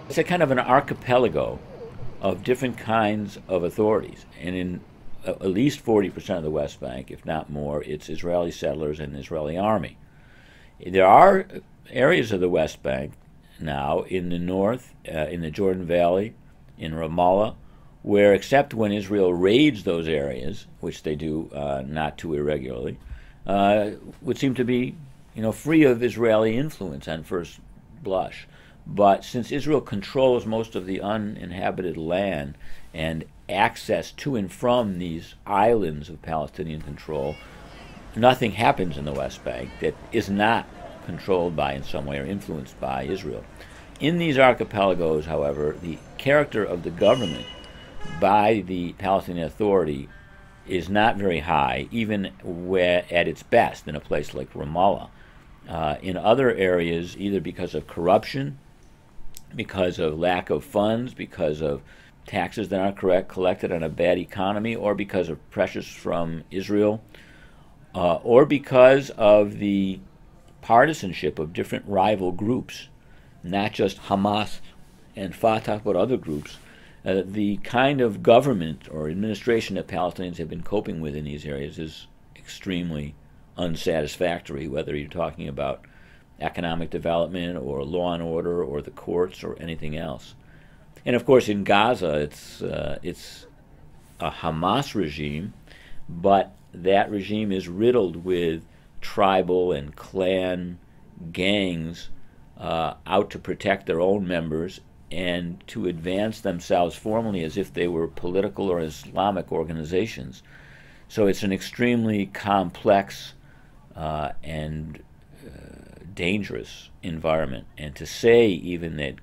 It's a kind of an archipelago of different kinds of authorities, and in at least 40% of the West Bank, if not more, it's Israeli settlers and the Israeli army. There are areas of the West Bank now in the north, in the Jordan Valley, in Ramallah, where, except when Israel raids those areas, which they do not too irregularly, would seem to be, free of Israeli influence on first blush. But since Israel controls most of the uninhabited land and access to and from these islands of Palestinian control, nothing happens in the West Bank that is not controlled by, in some way, or influenced by Israel. In these archipelagos, however, the character of the government by the Palestinian Authority is not very high, even at its best in a place like Ramallah. In other areas, either because of corruption, because of lack of funds, because of taxes that aren't collected on a bad economy, or because of pressures from Israel, or because of the partisanship of different rival groups, not just Hamas and Fatah, but other groups, the kind of government or administration that Palestinians have been coping with in these areas is extremely unsatisfactory, whether you're talking about economic development or law and order or the courts or anything else. And of course in Gaza it's a Hamas regime, but that regime is riddled with tribal and clan gangs out to protect their own members and to advance themselves formally as if they were political or Islamic organizations. So it's an extremely complex and dangerous environment. And to say even that,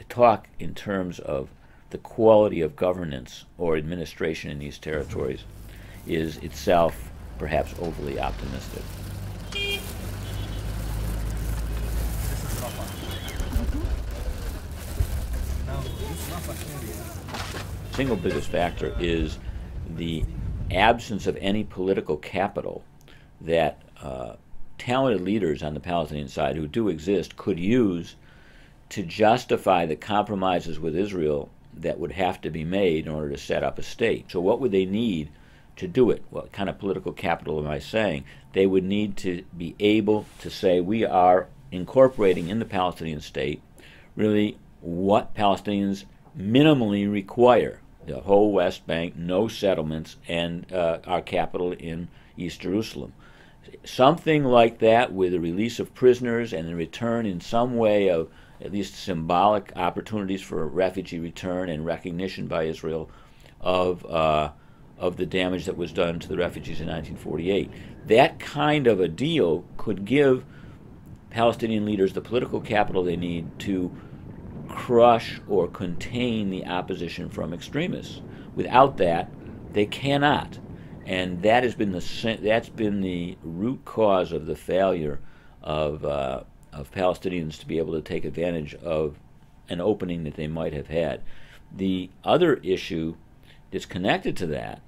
talk in terms of the quality of governance or administration in these territories is itself perhaps overly optimistic. The single biggest factor is the absence of any political capital that talented leaders on the Palestinian side, who do exist, could use to justify the compromises with Israel that would have to be made in order to set up a state. So what would they need to do it? What kind of political capital am I saying? They would need to be able to say, we are incorporating in the Palestinian state really what Palestinians minimally require: the whole West Bank, no settlements, and our capital in East Jerusalem. Something like that, with the release of prisoners and the return in some way of at least symbolic opportunities for refugee return and recognition by Israel of the damage that was done to the refugees in 1948. That kind of a deal could give Palestinian leaders the political capital they need to crush or contain the opposition from extremists. Without that, they cannot. And that has been the root cause of the failure of Palestinians to be able to take advantage of an opening that they might have had. The other issue that's connected to that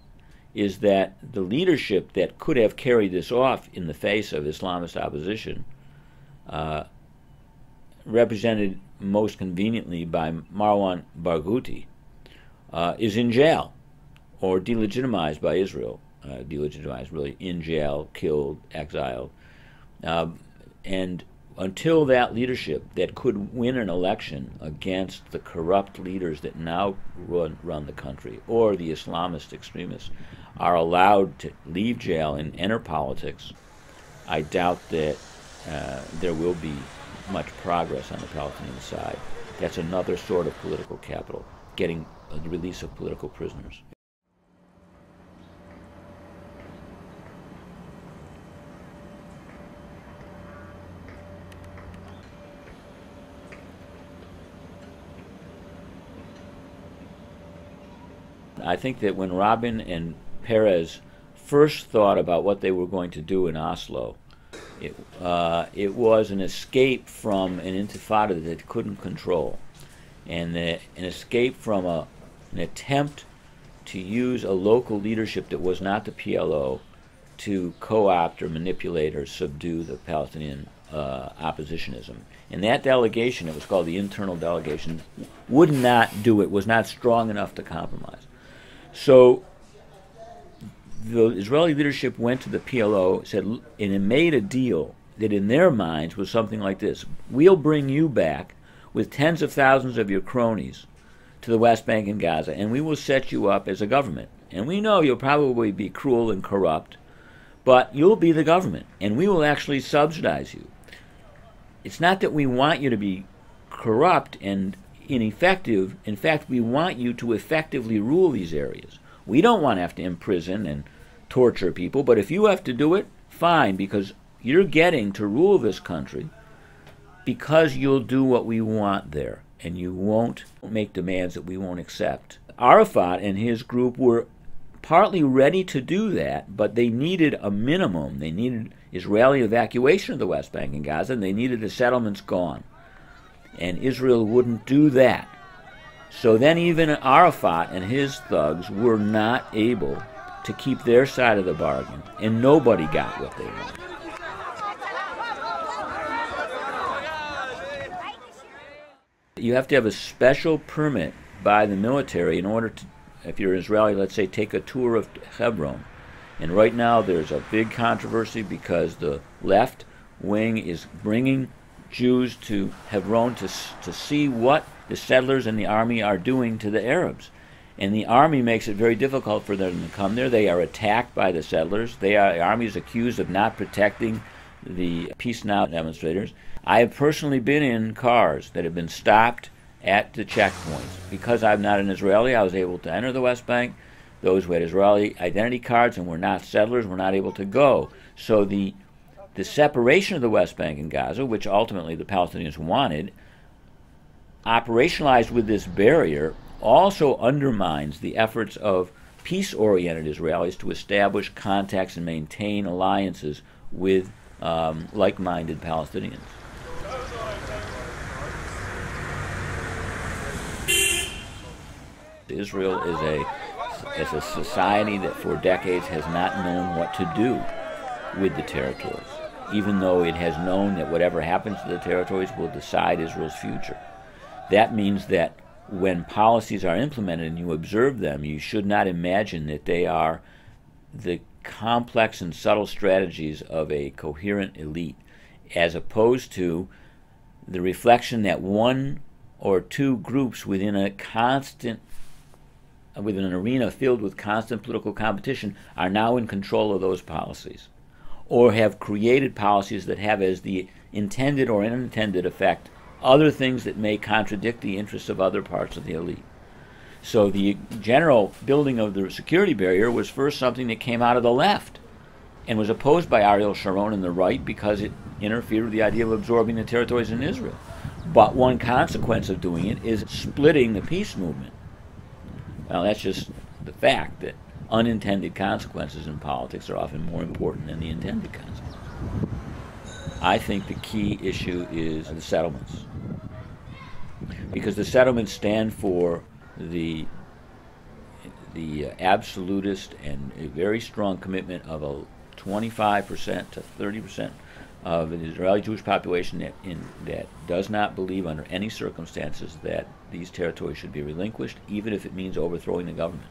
is that the leadership that could have carried this off in the face of Islamist opposition, represented most conveniently by Marwan Barghouti, is in jail or delegitimized by Israel. Delegitimized, really, in jail, killed, exiled. And until that leadership that could win an election against the corrupt leaders that now run the country, or the Islamist extremists, are allowed to leave jail and enter politics, I doubt that there will be much progress on the Palestinian side. That's another sort of political capital, getting the release of political prisoners. I think that when Rabin and Peres first thought about what they were going to do in Oslo, it was an escape from an intifada that they couldn't control. and an escape from an attempt to use a local leadership that was not the PLO to co-opt or manipulate or subdue the Palestinian oppositionism. And that delegation, it was called the internal delegation, would not do it, was not strong enough to compromise. So the Israeli leadership went to the PLO, said, and it made a deal that in their minds was something like this: we'll bring you back with tens of thousands of your cronies to the West Bank and Gaza, and we will set you up as a government. And we know you'll probably be cruel and corrupt, but you'll be the government, and we will actually subsidize you. It's not that we want you to be corrupt and ineffective. In fact, we want you to effectively rule these areas. We don't want to have to imprison and torture people, but if you have to do it, fine, because you're getting to rule this country because you'll do what we want there, and you won't make demands that we won't accept. Arafat and his group were partly ready to do that, but they needed a minimum. They needed Israeli evacuation of the West Bank and Gaza, and they needed the settlements gone. And Israel wouldn't do that. So then even Arafat and his thugs were not able to keep their side of the bargain, and nobody got what they wanted. You have to have a special permit by the military in order to, if you're Israeli, let's say, take a tour of Hebron. And right now there's a big controversy because the left wing is bringing Jews to Hebron to see what the settlers and the army are doing to the Arabs. And the army makes it very difficult for them to come there. They are attacked by the settlers. The army is accused of not protecting the Peace Now demonstrators. I have personally been in cars that have been stopped at the checkpoints. Because I'm not an Israeli, I was able to enter the West Bank. Those who had Israeli identity cards and were not settlers were not able to go. So the separation of the West Bank and Gaza, which ultimately the Palestinians wanted, operationalized with this barrier, also undermines the efforts of peace-oriented Israelis to establish contacts and maintain alliances with like-minded Palestinians. Israel is a society that for decades has not known what to do with the territories, even though it has known that whatever happens to the territories will decide Israel's future. That means that when policies are implemented and you observe them, you should not imagine that they are the complex and subtle strategies of a coherent elite, as opposed to the reflection that one or two groups within an arena filled with constant political competition are now in control of those policies, or have created policies that have as the intended or unintended effect other things that may contradict the interests of other parts of the elite. So the general building of the security barrier was first something that came out of the left and was opposed by Ariel Sharon and the right because it interfered with the idea of absorbing the territories in Israel. But one consequence of doing it is splitting the peace movement. Well, that's just the fact that unintended consequences in politics are often more important than the intended consequences. I think the key issue is the settlements, because the settlements stand for the absolutist and a very strong commitment of a 25% to 30% of the Israeli Jewish population that does not believe under any circumstances that these territories should be relinquished, even if it means overthrowing the government.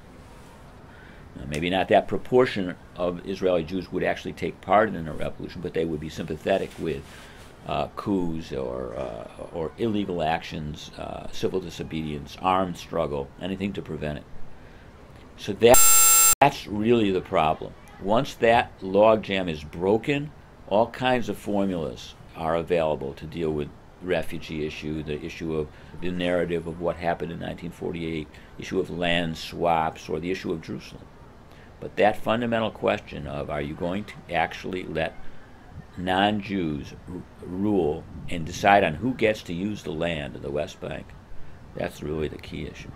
Now, maybe not that proportion of Israeli Jews would actually take part in a revolution, but they would be sympathetic with coups or illegal actions, civil disobedience, armed struggle, anything to prevent it. So that's really the problem. Once that logjam is broken, all kinds of formulas are available to deal with the refugee issue, the issue of the narrative of what happened in 1948, issue of land swaps, or the issue of Jerusalem. But that fundamental question of, are you going to actually let non-Jews rule and decide on who gets to use the land of the West Bank, that's really the key issue.